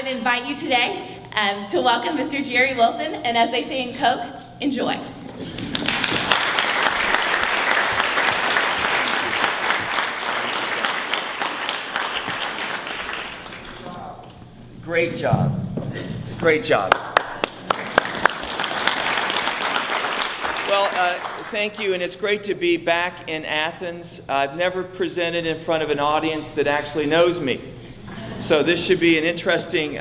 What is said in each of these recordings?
going to invite you today to welcome Mr. Jerry Wilson, and as they say in Coke, enjoy. Great job. Great job. Well, thank you, and it's great to be back in Athens. I've never presented in front of an audience that actually knows me. So this should be an interesting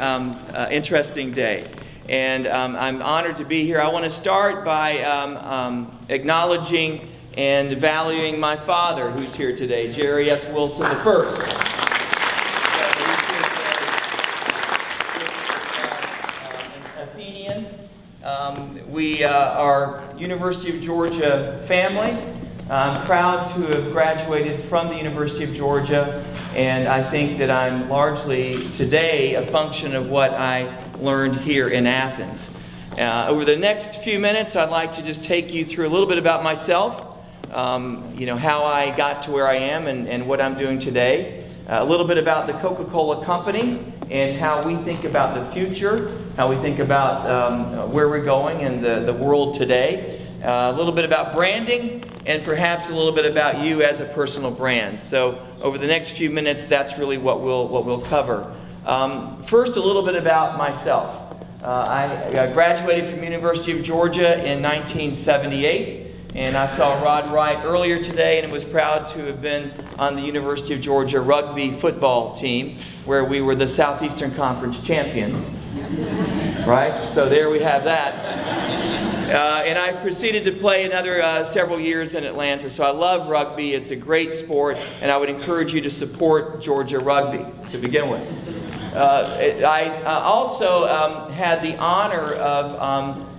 day. And I'm honored to be here. I want to start by acknowledging and valuing my father, who's here today, Jerry S. Wilson I. We are University of Georgia family. I'm proud to have graduated from the University of Georgia, and I think that I'm largely today a function of what I learned here in Athens. Over the next few minutes, I'd like to just take you through a little bit about myself, how I got to where I am and what I'm doing today. A little bit about the Coca-Cola Company and how we think about the future, how we think about where we're going and the world today. A little bit about branding, and perhaps a little bit about you as a personal brand. So over the next few minutes, that's really what we'll cover. First, a little bit about myself. I graduated from University of Georgia in 1978. And I saw Rod Wright earlier today and was proud to have been on the University of Georgia rugby football team, where we were the Southeastern Conference champions. Right? So there we have that. And I proceeded to play another several years in Atlanta. So I love rugby. It's a great sport, and I would encourage you to support Georgia rugby to begin with. I also had the honor of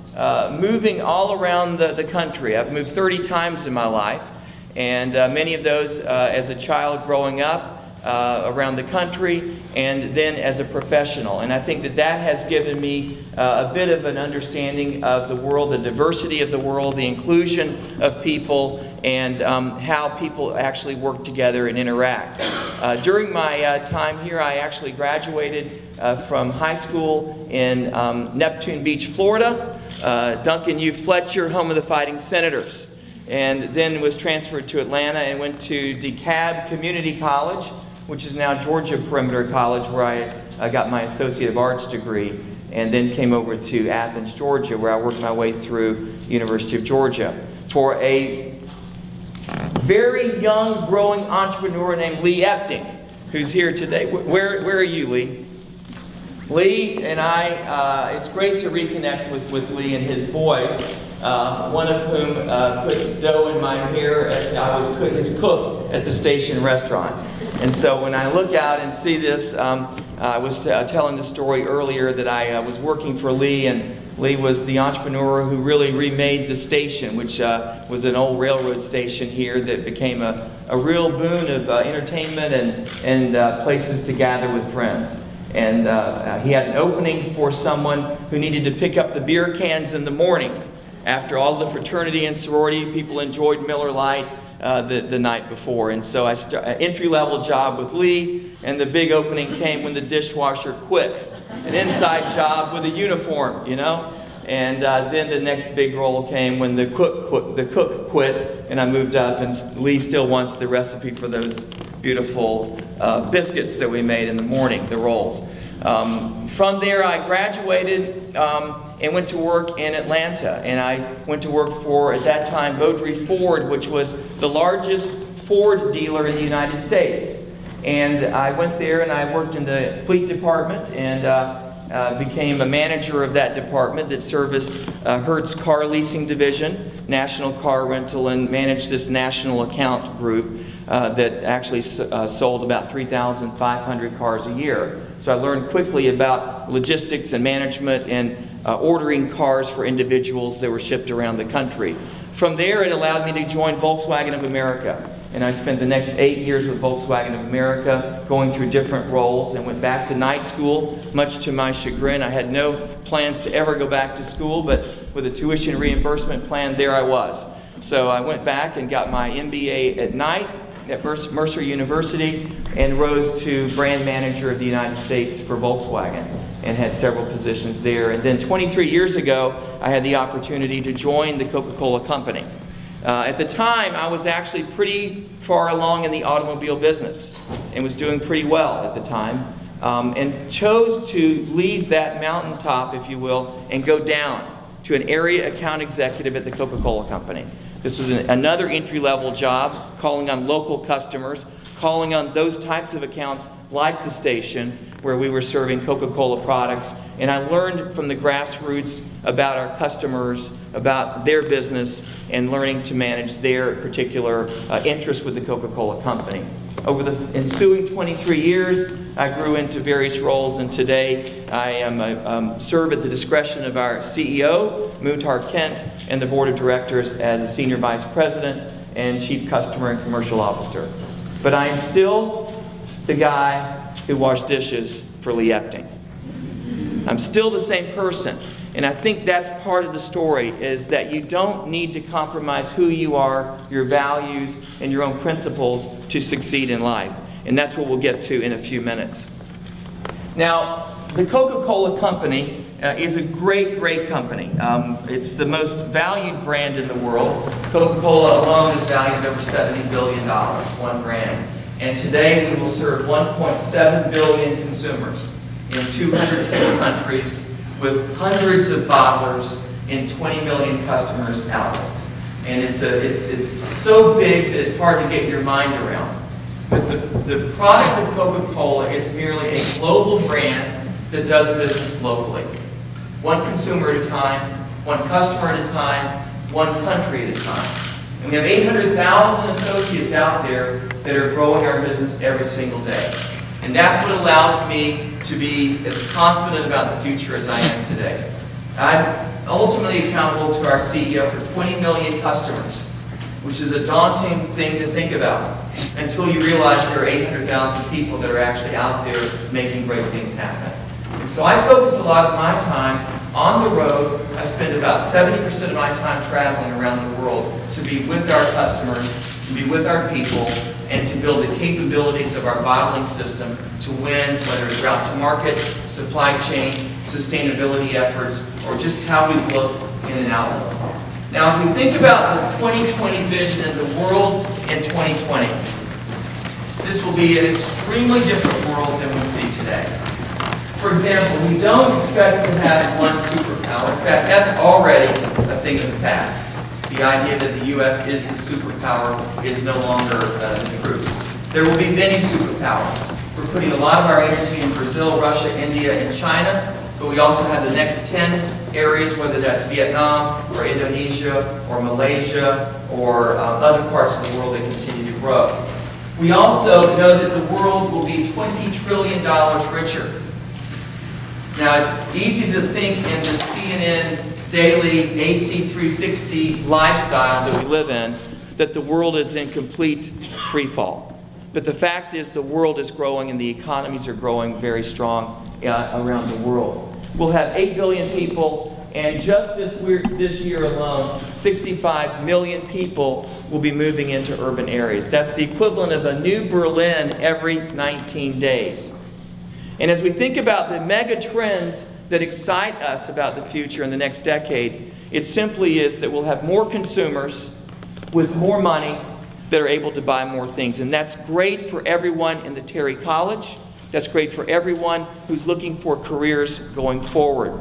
moving all around the country. I've moved 30 times in my life, and many of those as a child growing up around the country, and then as a professional. And I think that has given me a bit of an understanding of the world, the diversity of the world, the inclusion of people, and how people actually work together and interact. During my time here, I actually graduated from high school in Neptune Beach, Florida, Duncan U. Fletcher, home of the Fighting Senators, and then was transferred to Atlanta and went to DeKalb Community College, which is now Georgia Perimeter College, where I got my Associate of Arts degree, and then came over to Athens, Georgia, where I worked my way through University of Georgia. For a very young, growing entrepreneur named Lee Epting, who's here today. Where are you, Lee? Lee and I, it's great to reconnect with Lee and his boys, one of whom put dough in my hair as I was his cook at the station restaurant. And so when I look out and see this, I was telling the story earlier that I was working for Lee, and Lee was the entrepreneur who really remade the station, which was an old railroad station here that became a real boon of entertainment and places to gather with friends. And he had an opening for someone who needed to pick up the beer cans in the morning after all the fraternity and sorority people enjoyed Miller Lite the night before. And so I started an entry-level job with Lee, and the big opening came when the dishwasher quit. An inside job with a uniform, you know. And then the next big role came when the cook quit, and I moved up, and Lee still wants the recipe for those beautiful biscuits that we made in the morning, the rolls. From there, I graduated and went to work in Atlanta, and I went to work for, at that time, Beaudry Ford, which was the largest Ford dealer in the United States. And I went there and I worked in the fleet department, and became a manager of that department that serviced Hertz Car Leasing Division, National Car Rental, and managed this national account group that actually sold about 3,500 cars a year. So I learned quickly about logistics and management and ordering cars for individuals that were shipped around the country. From there, it allowed me to join Volkswagen of America. And I spent the next 8 years with Volkswagen of America, going through different roles, and went back to night school, much to my chagrin. I had no plans to ever go back to school, but with a tuition reimbursement plan, there I was. So I went back and got my MBA at night at Mercer University, and rose to brand manager of the United States for Volkswagen and had several positions there. And then 23 years ago, I had the opportunity to join the Coca-Cola Company. At the time, I was actually pretty far along in the automobile business and was doing pretty well at the time, and chose to leave that mountaintop, if you will, and go down to an area account executive at the Coca-Cola Company. This was another entry-level job, calling on local customers, calling on those types of accounts like the station where we were serving Coca-Cola products. And I learned from the grassroots about our customers, about their business, and learning to manage their particular interests with the Coca-Cola Company. Over the ensuing 23 years, I grew into various roles, and today I serve at the discretion of our CEO, Muhtar Kent, and the Board of Directors as a Senior Vice President and Chief Customer and Commercial Officer. But I am still the guy who washed dishes for Lee Epting. I'm still the same person, and I think that's part of the story, is that you don't need to compromise who you are, your values, and your own principles to succeed in life. And that's what we'll get to in a few minutes. Now, the Coca-Cola Company is a great, great company. It's the most valued brand in the world. Coca-Cola alone is valued over $70 billion, one brand. And today we will serve 1.7 billion consumers in 206 countries with hundreds of bottlers and 20 million customers outlets. And it's so big that it's hard to get your mind around. But the product of Coca-Cola is merely a global brand that does business locally. One consumer at a time, one customer at a time, one country at a time. And we have 800,000 associates out there that are growing our business every single day. And that's what allows me to be as confident about the future as I am today. I'm ultimately accountable to our CEO for 20 million customers, which is a daunting thing to think about until you realize there are 800,000 people that are actually out there making great things happen. And so I focus a lot of my time on the road. I spend about 70% of my time traveling around the world to be with our customers, to be with our people, and to build the capabilities of our bottling system to win, whether it's route to market, supply chain, sustainability efforts, or just how we look in an outlook. Now, as we think about the 2020 vision and the world in 2020, this will be an extremely different world than we see today. For example, we don't expect to have one superpower. In fact, that's already a thing of the past. The idea that the U.S. is the superpower is no longer true. There will be many superpowers. We're putting a lot of our energy in Brazil, Russia, India, and China, but we also have the next 10 areas, whether that's Vietnam, or Indonesia, or Malaysia, or other parts of the world that continue to grow. We also know that the world will be $20 trillion richer. Now, it's easy to think in the CNN daily AC360 lifestyle that we live in that the world is in complete free fall. But the fact is the world is growing and the economies are growing very strong around the world. We'll have 8 billion people, and just this year alone, 65 million people will be moving into urban areas. That's the equivalent of a new Berlin every 19 days. And as we think about the mega trends that excite us about the future in the next decade, it simply is that we'll have more consumers with more money that are able to buy more things. And that's great for everyone in the Terry College. That's great for everyone who's looking for careers going forward.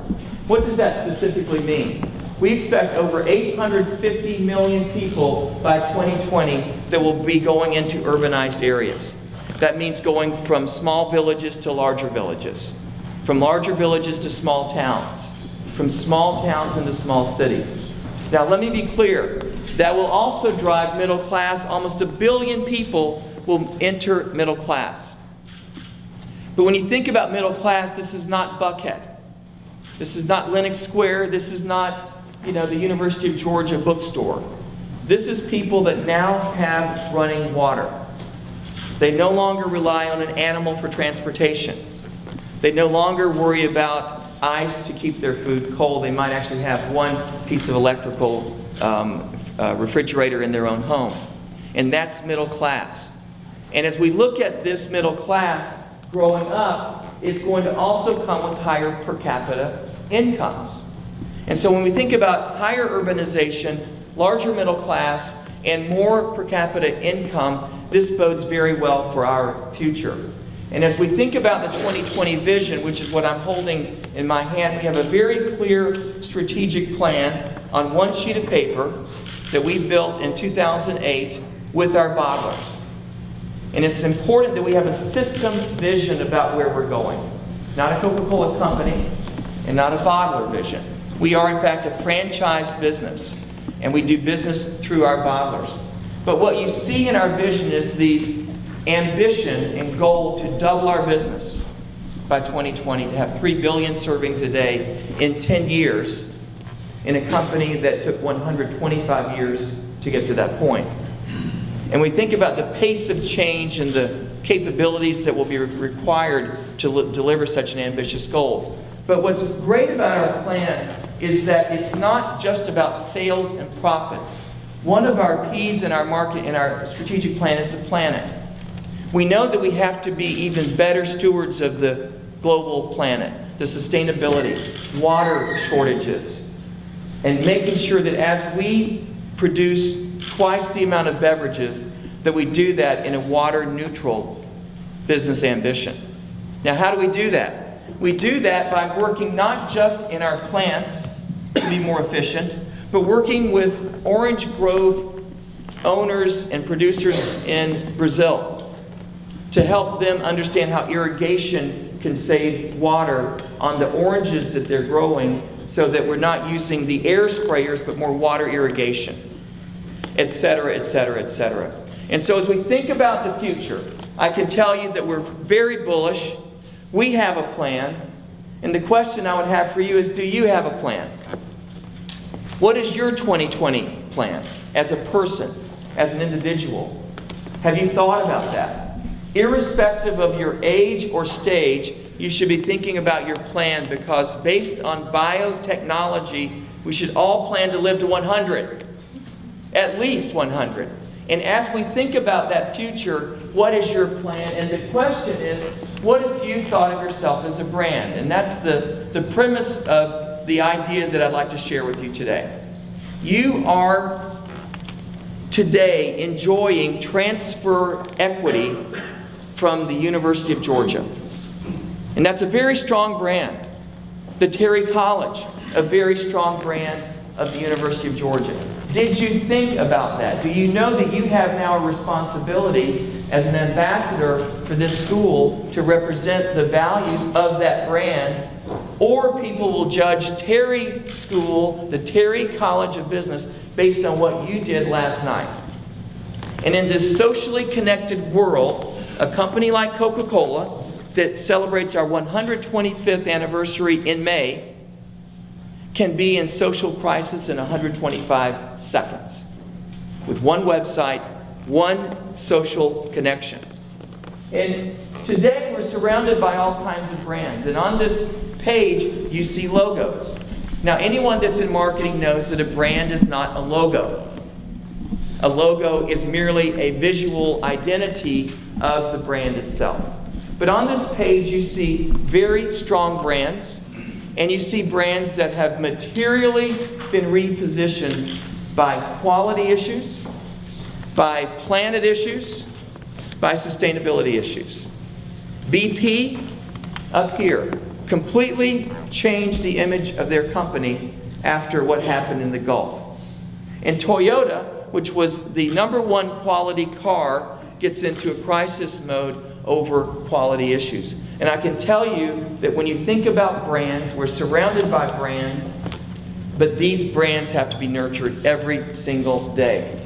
What does that specifically mean? We expect over 850 million people by 2020 that will be going into urbanized areas. That means going from small villages to larger villages, from larger villages to small towns, from small towns into small cities. Now, let me be clear. That will also drive middle class. Almost 1 billion people will enter middle class. But when you think about middle class, this is not Buckhead. This is not Lenox Square. This is not, the University of Georgia bookstore. This is people that now have running water. They no longer rely on an animal for transportation. They no longer worry about ice to keep their food cold. They might actually have one piece of electrical refrigerator in their own home. And that's middle class. And as we look at this middle class growing up, it's going to also come with higher per capita incomes. And so when we think about higher urbanization, larger middle class, and more per capita income, this bodes very well for our future. And as we think about the 2020 vision, which is what I'm holding in my hand, we have a very clear strategic plan on one sheet of paper that we built in 2008 with our bottlers. And it's important that we have a system vision about where we're going. Not a Coca-Cola Company and not a bottler vision. We are, in fact, a franchise business, and we do business through our bottlers. But what you see in our vision is the ambition and goal to double our business by 2020, to have 3 billion servings a day in 10 years in a company that took 125 years to get to that point. And we think about the pace of change and the capabilities that will be required to deliver such an ambitious goal. But what's great about our plan is that it's not just about sales and profits. One of our P's in our market, in our strategic plan, is the planet. We know that we have to be even better stewards of the global planet, the sustainability, water shortages, and making sure that as we produce twice the amount of beverages, that we do that in a water-neutral business ambition. Now, how do we do that? We do that by working not just in our plants to be more efficient, but working with orange grove owners and producers in Brazil to help them understand how irrigation can save water on the oranges that they're growing, so that we're not using the air sprayers but more water irrigation, etc., etc., etc. And so as we think about the future, I can tell you that we're very bullish. We have a plan. And the question I would have for you is, do you have a plan? What is your 2020 plan as a person, as an individual? Have you thought about that? Irrespective of your age or stage, you should be thinking about your plan, because based on biotechnology, we should all plan to live to 100. At least 100. And as we think about that future, what is your plan? And the question is, what if you thought of yourself as a brand? And that's the premise of the idea that I'd like to share with you today. You are today enjoying transfer equity from the University of Georgia. And that's a very strong brand. The Terry College, a very strong brand of the University of Georgia. Did you think about that? Do you know that you have now a responsibility as an ambassador for this school to represent the values of that brand? Or people will judge Terry School, the Terry College of Business, based on what you did last night. And in this socially connected world, a company like Coca-Cola that celebrates our 125th anniversary in May can be in social crisis in 125 seconds with one website, one social connection. And today we're surrounded by all kinds of brands. And on this page, you see logos. Now, anyone that's in marketing knows that a brand is not a logo. A logo is merely a visual identity of the brand itself. But on this page, you see very strong brands, and you see brands that have materially been repositioned by quality issues, by planet issues, by sustainability issues. BP, up here, completely changed the image of their company after what happened in the Gulf. And Toyota, which was the #1 quality car, gets into a crisis mode over quality issues. And I can tell you that when you think about brands, we're surrounded by brands, but these brands have to be nurtured every single day.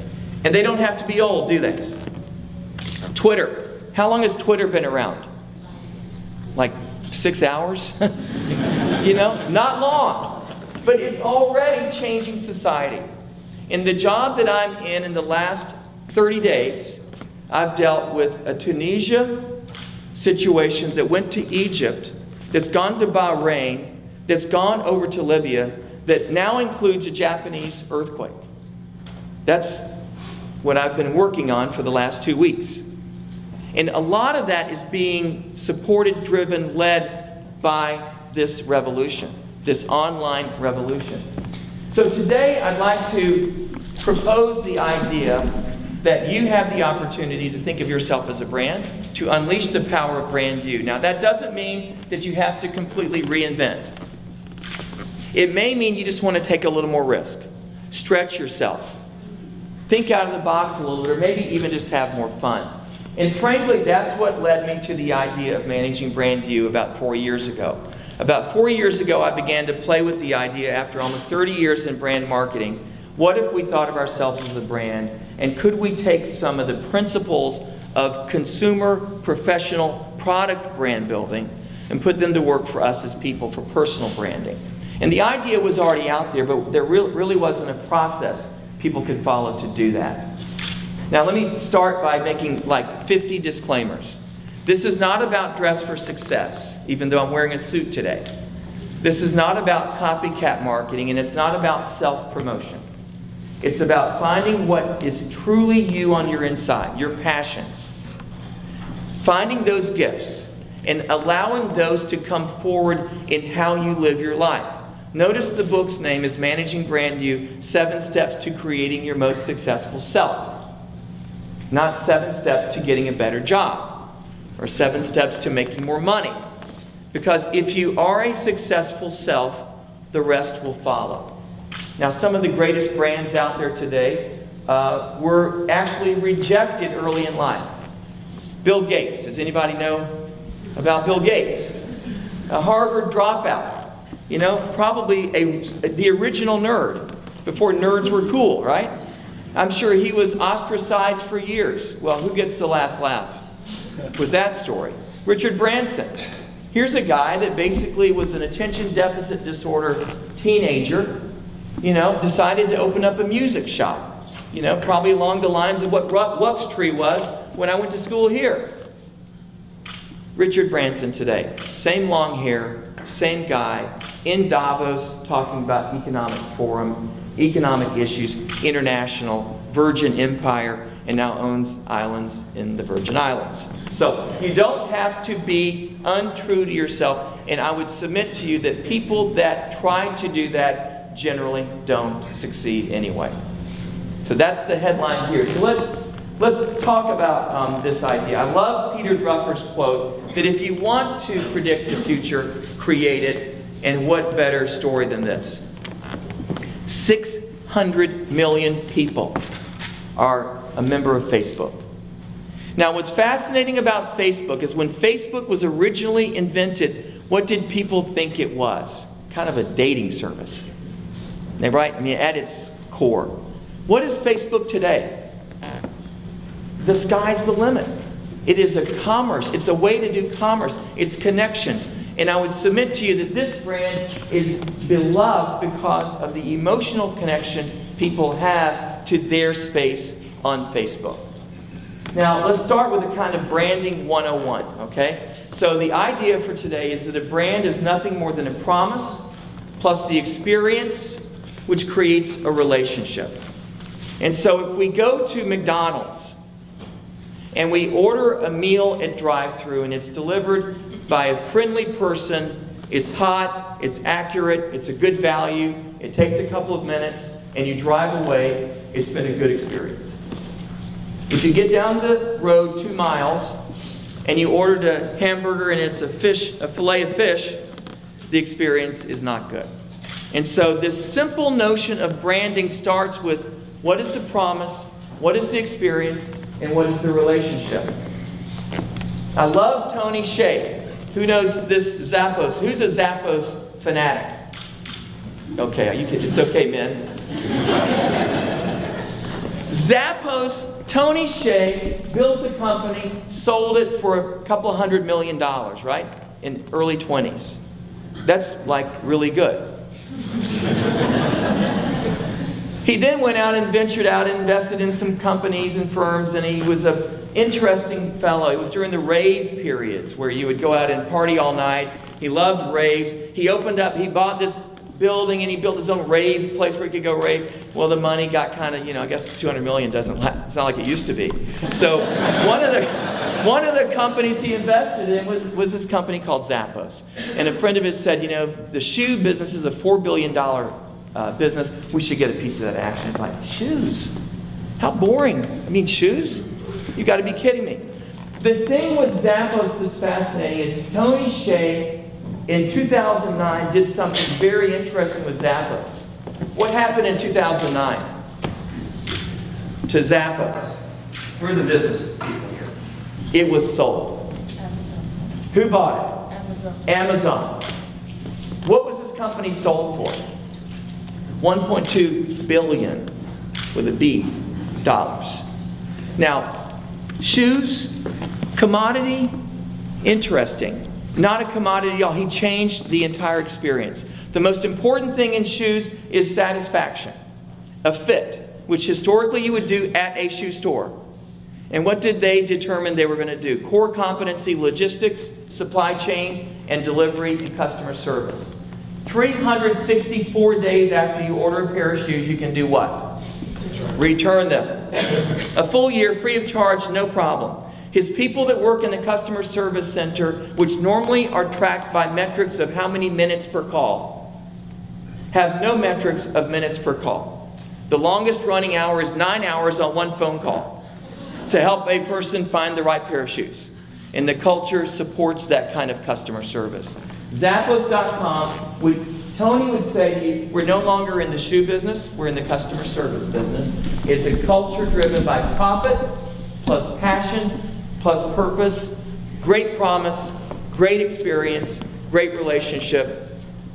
And they don't have to be old, do they? Twitter. How long has Twitter been around? Like 6 hours? You know, not long. But it's already changing society. In the job that I'm in the last 30 days, I've dealt with a Tunisia situation that went to Egypt, that's gone to Bahrain, that's gone over to Libya, that now includes a Japanese earthquake. That's what I've been working on for the last 2 weeks. And a lot of that is being supported, driven, led by this revolution, this online revolution. So today I'd like to propose the idea that you have the opportunity to think of yourself as a brand, to unleash the power of brand you. Now that doesn't mean that you have to completely reinvent. It may mean you just want to take a little more risk. Stretch yourself. Think out of the box a little bit, or maybe even just have more fun. And frankly, that's what led me to the idea of managing brand you about 4 years ago. About 4 years ago, I began to play with the idea after almost 30 years in brand marketing. What if we thought of ourselves as a brand, and could we take some of the principles of consumer, professional, product brand building and put them to work for us as people for personal branding? And the idea was already out there, but there really wasn't a process people could follow to do that. Now let me start by making like 50 disclaimers. This is not about dress for success, even though I'm wearing a suit today. This is not about copycat marketing, and it's not about self-promotion. It's about finding what is truly you on your inside, your passions. Finding those gifts and allowing those to come forward in how you live your life. Notice the book's name is Managing Brand You, 7 Steps to Creating Your Most Successful Self. Not 7 steps to getting a better job, or 7 steps to making more money. Because if you are a successful self, the rest will follow. Now, some of the greatest brands out there today were actually rejected early in life. Bill Gates. Does anybody know about Bill Gates? A Harvard dropout. You know, probably the original nerd, before nerds were cool, right? I'm sure he was ostracized for years. Well, who gets the last laugh with that story? Richard Branson. Here's a guy that basically was an attention deficit disorder teenager, you know, decided to open up a music shop. You know, probably along the lines of what Wuxtree was when I went to school here. Richard Branson today, same long hair, same guy, in Davos talking about economic forum, economic issues, international, Virgin Empire, and now owns islands in the Virgin Islands. So you don't have to be untrue to yourself, and I would submit to you that people that try to do that generally don't succeed anyway. So that's the headline here. So let's talk about this idea. I love Peter Drucker's quote that if you want to predict the future, create it. And what better story than this? 600 million people are a member of Facebook. Now, what's fascinating about Facebook is when Facebook was originally invented, what did people think it was? Kind of a dating service. Right? I mean, at its core. What is Facebook today? The sky's the limit. It is a commerce. It's a way to do commerce. It's connections. And I would submit to you that this brand is beloved because of the emotional connection people have to their space on Facebook. Now, let's start with a kind of branding 101, okay? So the idea for today is that a brand is nothing more than a promise plus the experience which creates a relationship. And so if we go to McDonald's and we order a meal at drive-thru and it's delivered by a friendly person, it's hot, it's accurate, it's a good value, it takes a couple of minutes, and you drive away, it's been a good experience. If you get down the road 2 miles and you ordered a hamburger and it's a fillet of fish, the experience is not good. And so this simple notion of branding starts with what is the promise, what is the experience, and what is the relationship. I love Tony Hsieh. Who knows this Zappos? Who's a Zappos fanatic? Okay, it's okay, men. Zappos, Tony Hsieh built the company, sold it for a couple $100 million, right? In early 20s. That's like really good. He then went out and ventured out and invested in some companies and firms, and he was an interesting fellow. It was during the rave periods where you would go out and party all night. He loved raves. He bought this building and he built his own rave place where he could go rave. Well, the money got kind of, I guess $200 million doesn't sound like it used to be. So one of the One of the companies he invested in was this company called Zappos. And a friend of his said, you know, the shoe business is a $4 billion business. We should get a piece of that action. It's like, shoes? How boring. I mean, shoes? You got to be kidding me. The thing with Zappos that's fascinating is Tony Hsieh in 2009 did something very interesting with Zappos. What happened in 2009 to Zappos? We're the business people here. It was sold. Amazon. Who bought it? Amazon. Amazon. What was this company sold for? 1.2 billion with a B dollars. Now, shoes, commodity, interesting. Not a commodity at all. He changed the entire experience. The most important thing in shoes is satisfaction. A fit, which historically you would do at a shoe store. And what did they determine they were going to do? Core competency, logistics, supply chain, and delivery and customer service. 364 days after you order a pair of shoes, you can do what? Return them. A full year, free of charge, no problem. His people that work in the customer service center, which normally are tracked by metrics of how many minutes per call, have no metrics of minutes per call. The longest running hour is 9 hours on one phone call to help a person find the right pair of shoes. And the culture supports that kind of customer service. Zappos.com, Tony would say to you, we're no longer in the shoe business, we're in the customer service business. It's a culture driven by profit, plus passion, plus purpose, great promise, great experience, great relationship,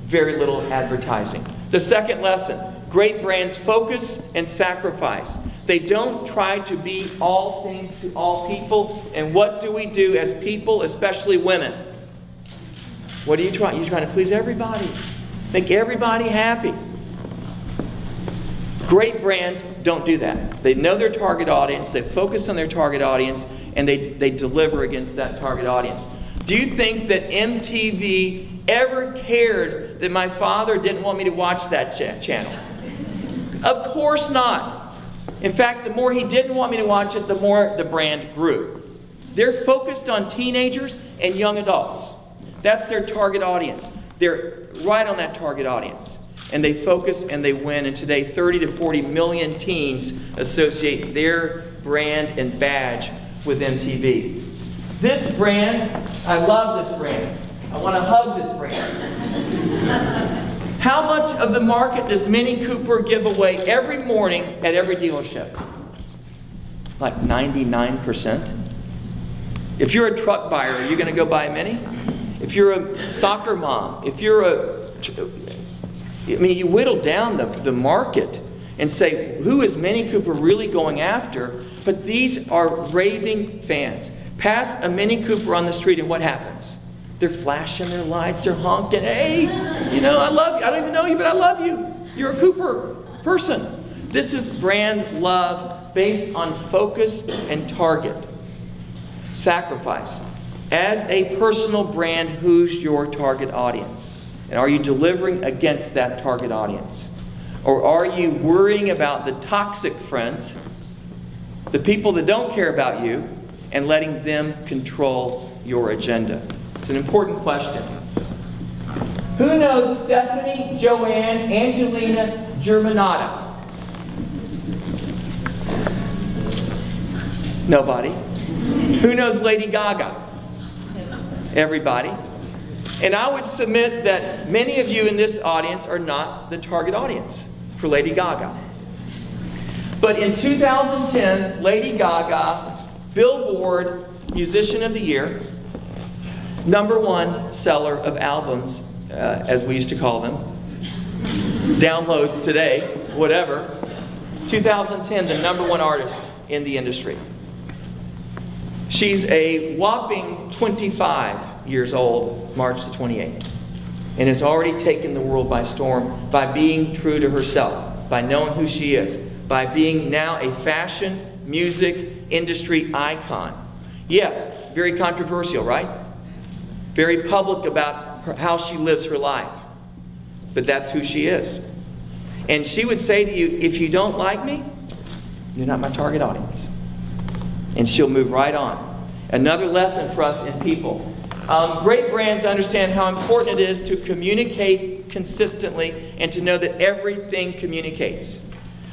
very little advertising. The second lesson, great brands focus and sacrifice. They don't try to be all things to all people. And what do we do as people, especially women? What are you trying? You're trying to please everybody. Make everybody happy. Great brands don't do that. They know their target audience, they focus on their target audience, and they deliver against that target audience. Do you think that MTV ever cared that my father didn't want me to watch that channel? Of course not. In fact, the more he didn't want me to watch it, the more the brand grew. They're focused on teenagers and young adults. That's their target audience. They're right on that target audience. And they focus and they win. And today, 30 to 40 million teens associate their brand and badge with MTV. This brand, I love this brand. I want to hug this brand. How much of the market does Mini Cooper give away every morning at every dealership? Like 99%. If you're a truck buyer, are you going to go buy a Mini? If you're a soccer mom, if you're you whittle down the market and say, who is Mini Cooper really going after? But these are raving fans. Pass a Mini Cooper on the street and what happens? They're flashing their lights, they're honking, hey, you know, I love you. I don't even know you, but I love you. You're a Cooper person. This is brand love based on focus and target. Sacrifice. As a personal brand, who's your target audience? And are you delivering against that target audience? Or are you worrying about the toxic friends, the people that don't care about you, and letting them control your agenda? It's an important question. Who knows Stephanie, Joanne, Angelina, Germanata? Nobody. Who knows Lady Gaga? Everybody. And I would submit that many of you in this audience are not the target audience for Lady Gaga. But in 2010, Lady Gaga, Billboard Musician of the Year, #1 seller of albums, as we used to call them, downloads today, whatever. 2010, the #1 artist in the industry. She's a whopping 25 years old, March the 28th, and has already taken the world by storm by being true to herself, by knowing who she is, by being now a fashion, music, industry icon. Yes, very controversial, right? Very public about how she lives her life. But that's who she is. And she would say to you, if you don't like me, you're not my target audience. And she'll move right on. Another lesson for us in people. Great brands understand how important it is to communicate consistently and to know that everything communicates.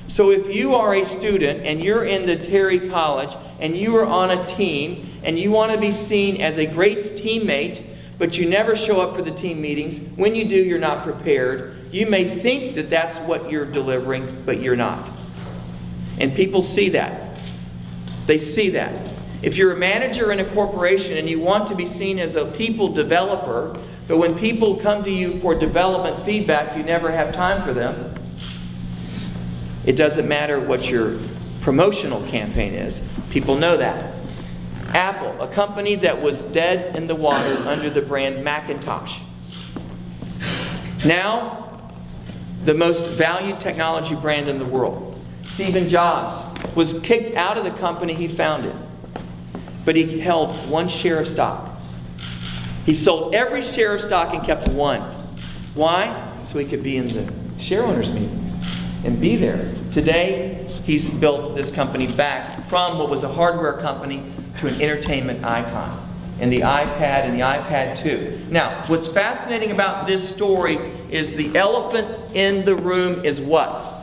So if you are a student and you're in the Terry College and you are on a team and you want to be seen as a great teammate, but you never show up for the team meetings, when you do, you're not prepared. You may think that that's what you're delivering, but you're not. And people see that. They see that. If you're a manager in a corporation and you want to be seen as a people developer, but when people come to you for development feedback, you never have time for them, it doesn't matter what your promotional campaign is. People know that. Apple, a company that was dead in the water under the brand Macintosh. Now, the most valued technology brand in the world. Steve Jobs was kicked out of the company he founded, but he held 1 share of stock. He sold every share of stock and kept 1. Why? So he could be in the share owners meetings and be there. Today, he's built this company back from what was a hardware company to an entertainment icon. And the iPad and the iPad 2. Now, what's fascinating about this story is the elephant in the room is what?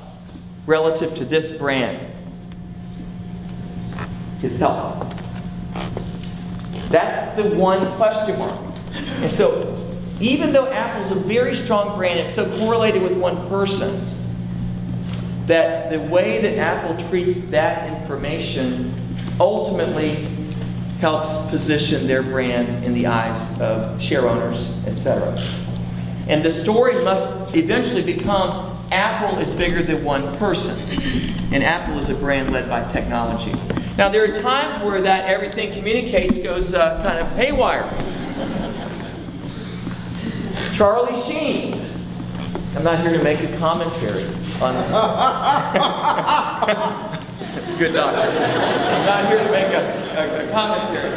Relative to this brand. His health. That's the one question mark. And so, even though Apple's a very strong brand, it's so correlated with one person, that the way that Apple treats that information ultimately helps position their brand in the eyes of share owners, etc. And the story must eventually become Apple is bigger than one person. And Apple is a brand led by technology. Now there are times where that everything communicates goes kind of haywire. Charlie Sheen. I'm not here to make a commentary on good doctor. I'm not here to make a commentary.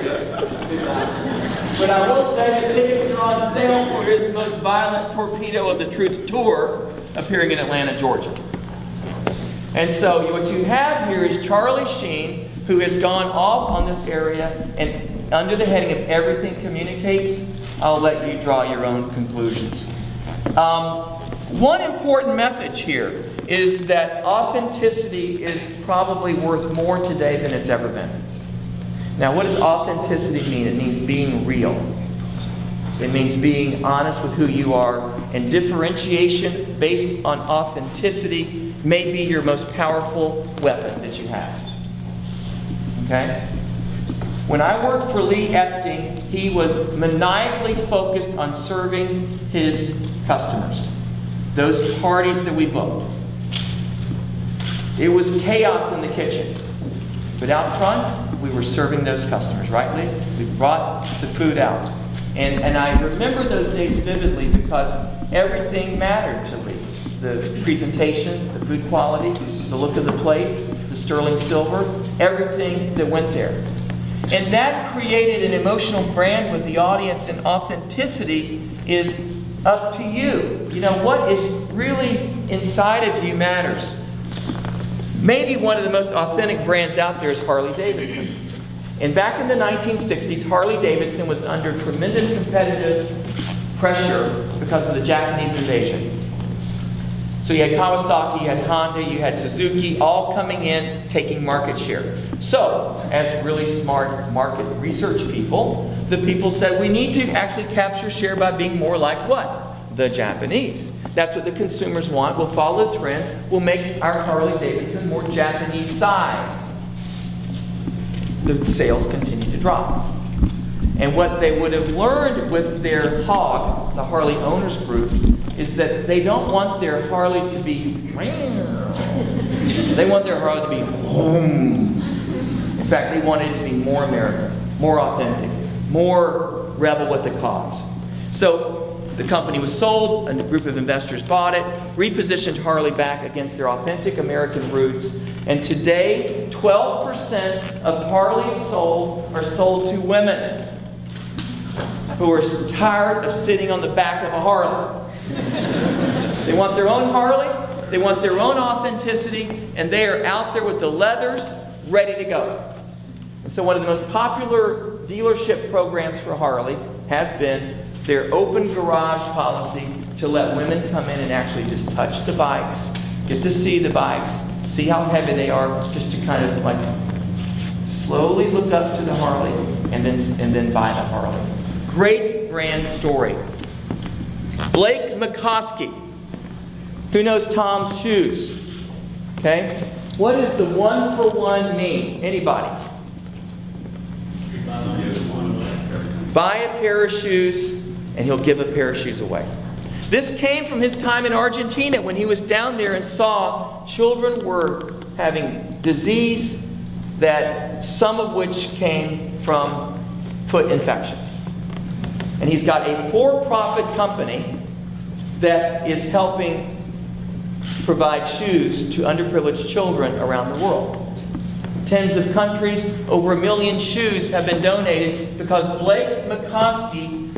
But I will say that tickets are on sale for his most violent torpedo of the Truth tour appearing in Atlanta, Georgia. And so what you have here is Charlie Sheen, who has gone off on this area, and under the heading of everything communicates, I'll let you draw your own conclusions. One important message here is that authenticity is probably worth more today than it's ever been. Now, what does authenticity mean? It means being real. It means being honest with who you are, and differentiation based on authenticity may be your most powerful weapon that you have. Okay? When I worked for Lee Epting, he was maniacally focused on serving his customers. Those parties that we booked. It was chaos in the kitchen. But out front, we were serving those customers, right, Lee? We brought the food out. And I remember those days vividly because everything mattered to Lee. The presentation, the food quality, the look of the plate, the sterling silver, everything that went there. And that created an emotional brand with the audience, and authenticity is up to you. You know, what is really inside of you matters. Maybe one of the most authentic brands out there is Harley Davidson. And back in the 1960s, Harley Davidson was under tremendous competitive pressure because of the Japanese invasion. So you had Kawasaki, you had Honda, you had Suzuki, all coming in, taking market share. So, as really smart market research people, the people said we need to actually capture share by being more like what? The Japanese. That's what the consumers want. We'll follow the trends. We'll make our Harley Davidson more Japanese-sized. The sales continue to drop. And what they would have learned with their HOG, the Harley Owners Group, is that they don't want their Harley to be, they want their Harley to be, in fact, they wanted it to be more American, more authentic, more rebel with the cause. So the company was sold, a group of investors bought it, repositioned Harley back against their authentic American roots, and today 12% of Harleys sold are sold to women who are tired of sitting on the back of a Harley. They want their own Harley, they want their own authenticity, and they are out there with the leathers ready to go. And so one of the most popular dealership programs for Harley has been their open garage policy to let women come in and actually just touch the bikes, get to see the bikes, see how heavy they are, just to kind of like slowly look up to the Harley and then buy the Harley. Great brand story. Blake McCoskey. Who knows Tom's Shoes? Okay? What does the 1-for-1 mean? Anybody? Buy a pair of shoes and he'll give a pair of shoes away. This came from his time in Argentina when he was down there and saw children were having disease, that some of which came from foot infections. And he's got a for-profit company that is helping provide shoes to underprivileged children around the world. Tens of countries, over 1 million shoes have been donated because Blake McCoskey,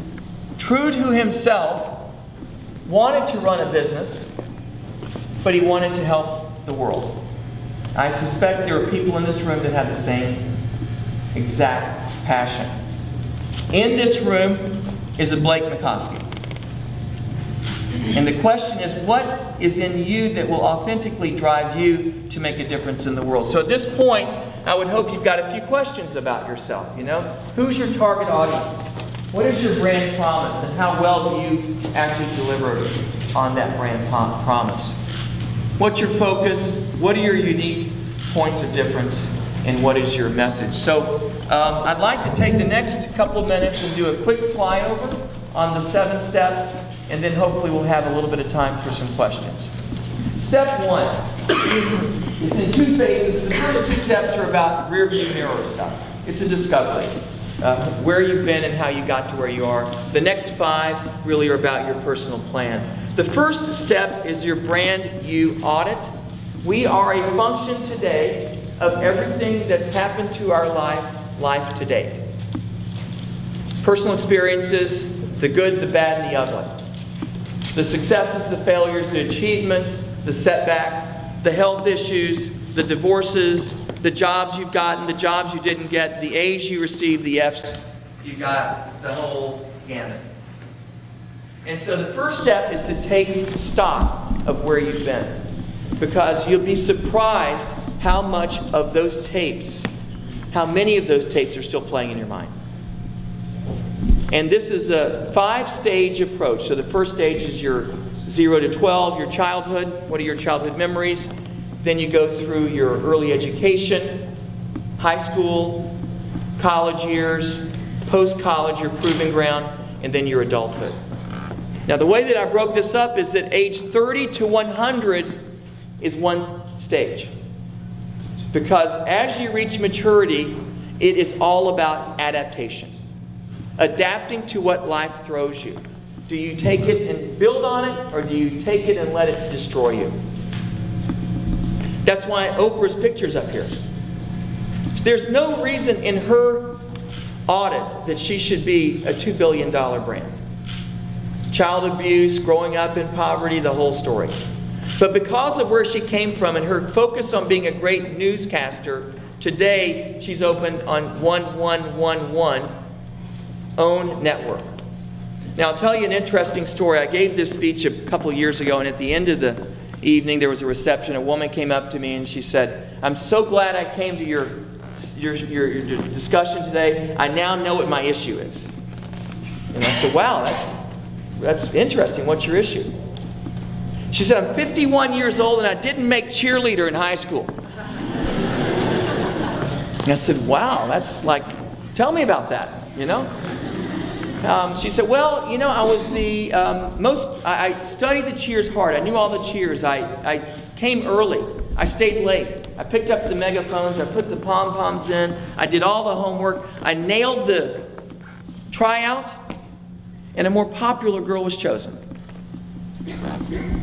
true to himself, wanted to run a business, but he wanted to help the world. I suspect there are people in this room that have the same exact passion. In this room is a Blake McCoskey. And the question is, what is in you that will authentically drive you to make a difference in the world? So at this point, I would hope you've got a few questions about yourself, you know? Who's your target audience? What is your brand promise? And how well do you actually deliver on that brand promise? What's your focus? What are your unique points of difference? And what is your message? So I'd like to take the next couple of minutes and do a quick flyover on the 7 steps. And then hopefully we'll have a little bit of time for some questions. Step 1. It's in 2 phases. The first 2 steps are about rear view mirror stuff. It's a discovery. Where you've been and how you got to where you are. The next 5 really are about your personal plan. The first step is your brand you audit. We are a function today of everything that's happened to our life to date. Personal experiences, the good, the bad, and the ugly. The successes, the failures, the achievements, the setbacks, the health issues, the divorces, the jobs you've gotten, the jobs you didn't get, the A's you received, the F's you got, the whole gamut. And so the first step is to take stock of where you've been. Because you'll be surprised how much of those tapes, how many of those tapes are still playing in your mind. And this is a 5-stage approach. So the first stage is your 0 to 12, your childhood. What are your childhood memories? Then you go through your early education, high school, college years, post-college, your proving ground, and then your adulthood. Now the way that I broke this up is that age 30 to 100 is one stage. Because as you reach maturity, it is all about adaptation. Adapting to what life throws you. Do you take it and build on it, or do you take it and let it destroy you? That's why Oprah's picture's up here. There's no reason in her audit that she should be a $2 billion brand. Child abuse, growing up in poverty, the whole story. But because of where she came from and her focus on being a great newscaster, today she's opened on 1111 own network. Now I'll tell you an interesting story. I gave this speech a couple of years ago, and at the end of the evening there was a reception. A woman came up to me and she said, "I'm so glad I came to your discussion today. I now know what my issue is." And I said, "Wow, that's interesting. What's your issue?" She said, "I'm 51 years old and I didn't make cheerleader in high school." And I said, "Wow, that's like, tell me about that, you know?" She said, "Well, you know, I was the I studied the cheers hard. I knew all the cheers. I came early. I stayed late. I picked up the megaphones. I put the pom-poms in. I did all the homework. I nailed the tryout, and a more popular girl was chosen.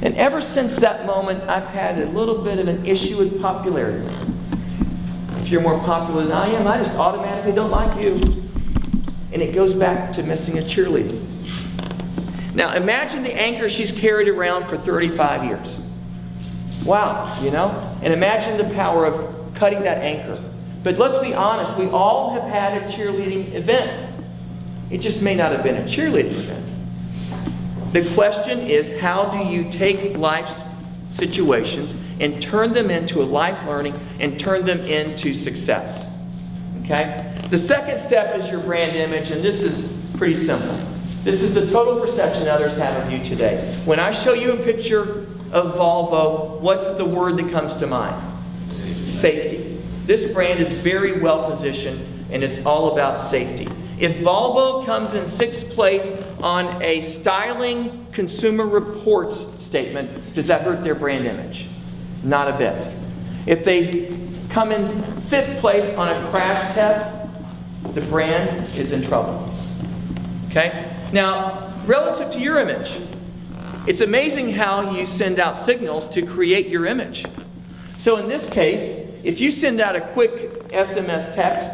And ever since that moment, I've had a little bit of an issue with popularity. If you're more popular than I am, I just automatically don't like you." And it goes back to missing a cheerleader. Now imagine the anchor she's carried around for 35 years. Wow, you know? And imagine the power of cutting that anchor. But let's be honest, we all have had a cheerleading event. It just may not have been a cheerleading event. The question is, how do you take life's situations and turn them into a life learning and turn them into success? Okay? The second step is your brand image, and this is pretty simple. This is the total perception others have of you today. When I show you a picture of Volvo, what's the word that comes to mind? Safety. This brand is very well positioned, and it's all about safety. If Volvo comes in 6th place on a styling Consumer Reports statement, does that hurt their brand image? Not a bit. If they come in 5th place on a crash test, the brand is in trouble. Okay? Now, relative to your image, it's amazing how you send out signals to create your image. So in this case, if you send out a quick SMS text,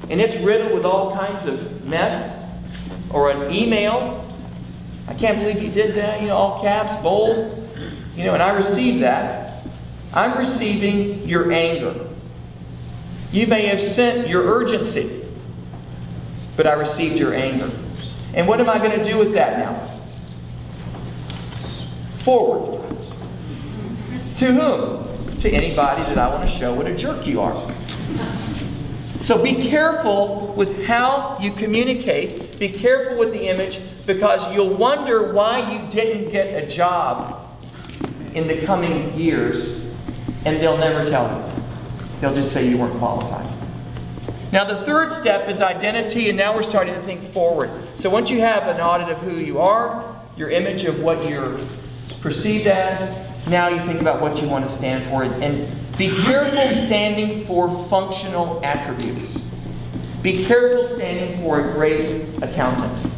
and it's riddled with all kinds of mess, or an email, I can't believe you did that, you know, all caps, bold, you know, and I receive that, I'm receiving your anger. You may have sent your urgency, but I received your anger. And what am I going to do with that now? Forward. To whom? To anybody that I want to show what a jerk you are. So be careful with how you communicate. Be careful with the image, because you'll wonder why you didn't get a job in the coming years, and they'll never tell you. They'll just say you weren't qualified. Now the third step is identity, and now we're starting to think forward. So once you have an audit of who you are, your image of what you're perceived as, now you think about what you want to stand for, and be careful standing for functional attributes. Be careful standing for a great accountant.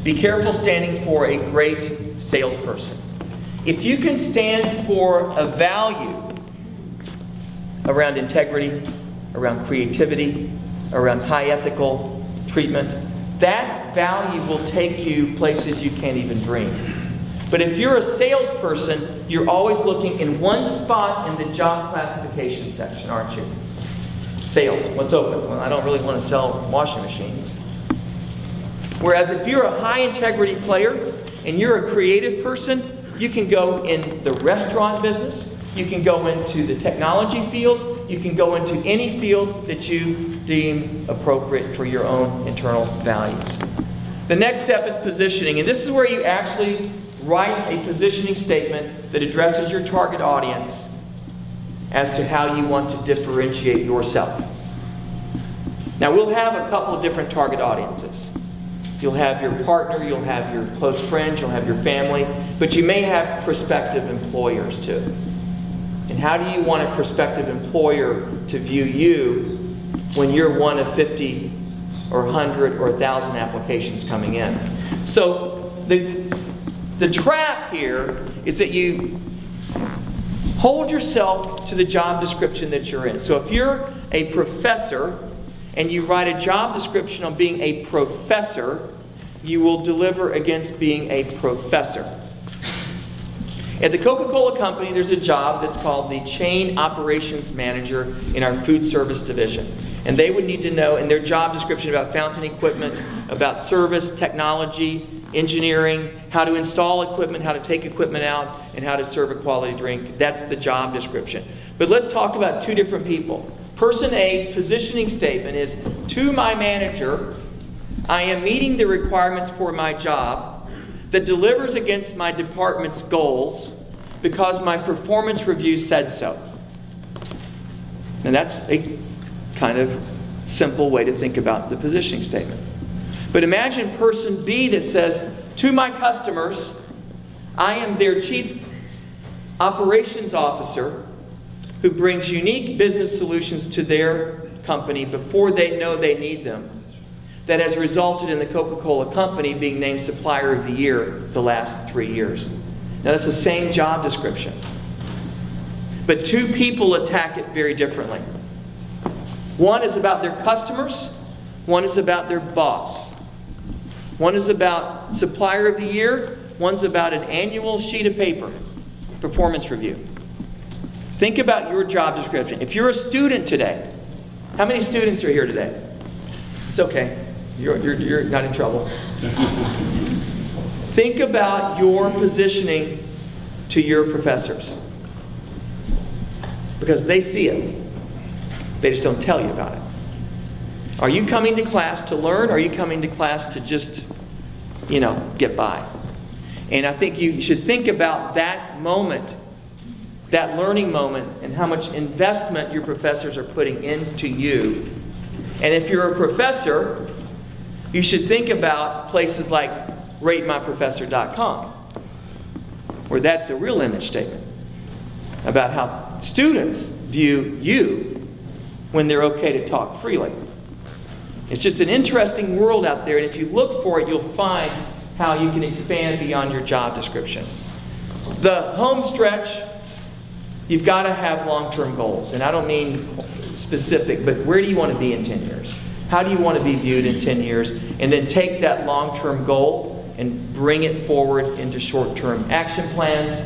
Be careful standing for a great salesperson. If you can stand for a value around integrity, around creativity, around high ethical treatment, that value will take you places you can't even dream. But if you're a salesperson, you're always looking in one spot in the job classification section, aren't you? Sales, what's open? Well, I don't really want to sell washing machines. Whereas if you're a high integrity player and you're a creative person, you can go in the restaurant business, you can go into the technology field, you can go into any field that you deem appropriate for your own internal values. The next step is positioning, and this is where you actually write a positioning statement that addresses your target audience as to how you want to differentiate yourself. Now we'll have a couple of different target audiences. You'll have your partner, you'll have your close friends, you'll have your family, but you may have prospective employers too. And how do you want a prospective employer to view you when you're one of 50 or 100 or 1,000 applications coming in? So the trap here is that you hold yourself to the job description that you're in. So if you're a professor and you write a job description on being a professor, you will deliver against being a professor. At the Coca-Cola Company, there's a job that's called the Chain Operations Manager in our food service division. And they would need to know in their job description about fountain equipment, about service, technology, engineering, how to install equipment, how to take equipment out, and how to serve a quality drink. That's the job description. But let's talk about two different people. Person A's positioning statement is, to my manager, I am meeting the requirements for my job that delivers against my department's goals because my performance review said so. And that's a kind of simple way to think about the positioning statement. But imagine person B that says, to my customers, I am their chief operations officer who brings unique business solutions to their company before they know they need them. That has resulted in the Coca-Cola Company being named Supplier of the Year the last 3 years. Now that's the same job description. But two people attack it very differently. One is about their customers, one is about their boss. One is about Supplier of the Year, one's about an annual sheet of paper, performance review. Think about your job description. If you're a student today, how many students are here today? It's okay. You're not in trouble. Think about your positioning to your professors. Because they see it. They just don't tell you about it. Are you coming to class to learn, or are you coming to class to just, get by? And I think you should think about that moment, that learning moment, and how much investment your professors are putting into you. And if you're a professor, you should think about places like ratemyprofessor.com, where that's a real image statement about how students view you when they're okay to talk freely. It's just an interesting world out there, and if you look for it, you'll find how you can expand beyond your job description. The home stretch, you've got to have long-term goals. And I don't mean specific, but where do you want to be in 10 years? How do you want to be viewed in 10 years? And then take that long-term goal and bring it forward into short-term action plans.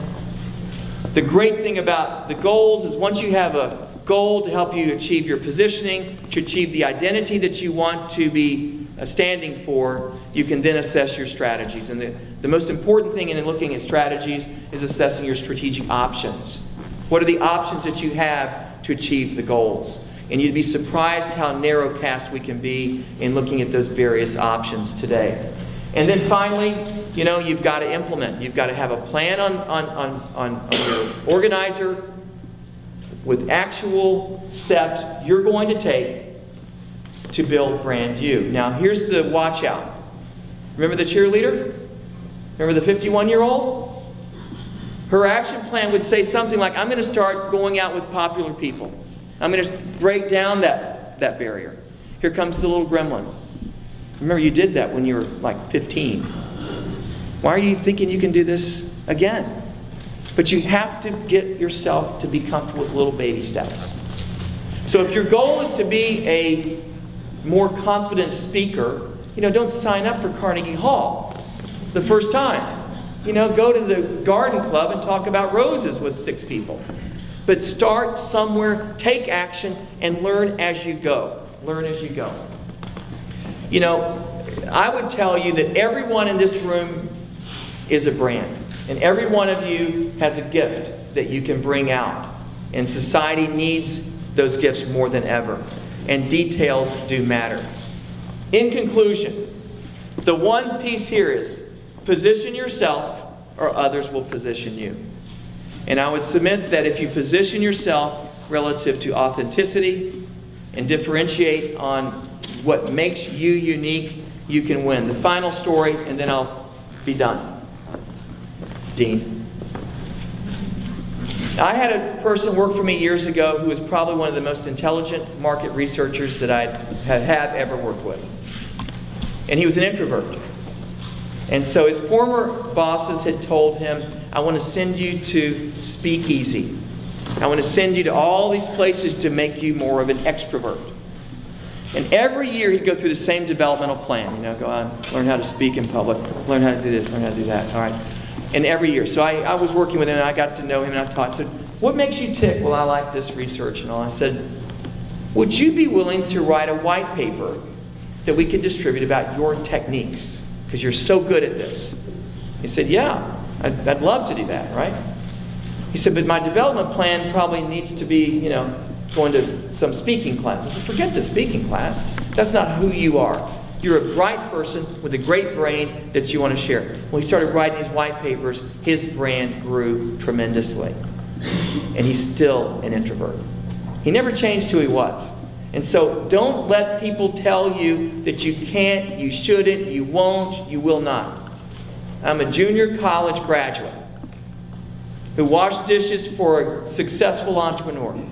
The great thing about the goals is once you have a goal to help you achieve your positioning, to achieve the identity that you want to be standing for, you can then assess your strategies. And the most important thing in looking at strategies is assessing your strategic options. What are the options that you have to achieve the goals? And you'd be surprised how narrow-cast we can be in looking at those various options today. And then finally, you've got to implement. You've got to have a plan on your organizer with actual steps you're going to take to build brand you. Now, here's the watch out. Remember the cheerleader? Remember the 51-year-old? Her action plan would say something like, I'm going to start going out with popular people. I'm going to break down that barrier. Here comes the little gremlin. Remember, you did that when you were like 15. Why are you thinking you can do this again? But you have to get yourself to be comfortable with little baby steps. So if your goal is to be a more confident speaker, don't sign up for Carnegie Hall the first time. Go to the garden club and talk about roses with 6 people. But start somewhere, take action, and learn as you go. Learn as you go. I would tell you that everyone in this room is a brand. And every one of you has a gift that you can bring out. And society needs those gifts more than ever. And details do matter. In conclusion, the one piece here is position yourself or others will position you. And I would submit that if you position yourself relative to authenticity and differentiate on what makes you unique, you can win. The final story, and then I'll be done. Dean. I had a person work for me years ago who was probably one of the most intelligent market researchers that I have ever worked with. And he was an introvert. And so his former bosses had told him, I want to send you to Speakeasy. I want to send you to all these places to make you more of an extrovert. And every year he'd go through the same developmental plan. Go on, learn how to speak in public, learn how to do this, learn how to do that. All right. And every year. So I was working with him, and I got to know him, and I taught. I said, what makes you tick? Well, I like this research and all. I said, would you be willing to write a white paper that we can distribute about your techniques? Because you're so good at this. He said, yeah, I'd love to do that, right? He said, but my development plan probably needs to be, going to some speaking class. I said, forget the speaking class. That's not who you are. You're a bright person with a great brain that you want to share. When he started writing his white papers, his brand grew tremendously. And he's still an introvert. He never changed who he was. And so don't let people tell you that you can't, you shouldn't, you won't, you will not. I'm a junior college graduate who washed dishes for a successful entrepreneur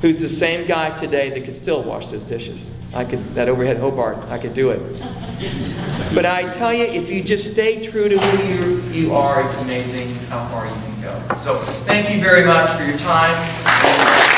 who's the same guy today that could still wash those dishes. That overhead Hobart, I could do it. But I tell you, if you just stay true to who you are, it's amazing how far you can go. So thank you very much for your time.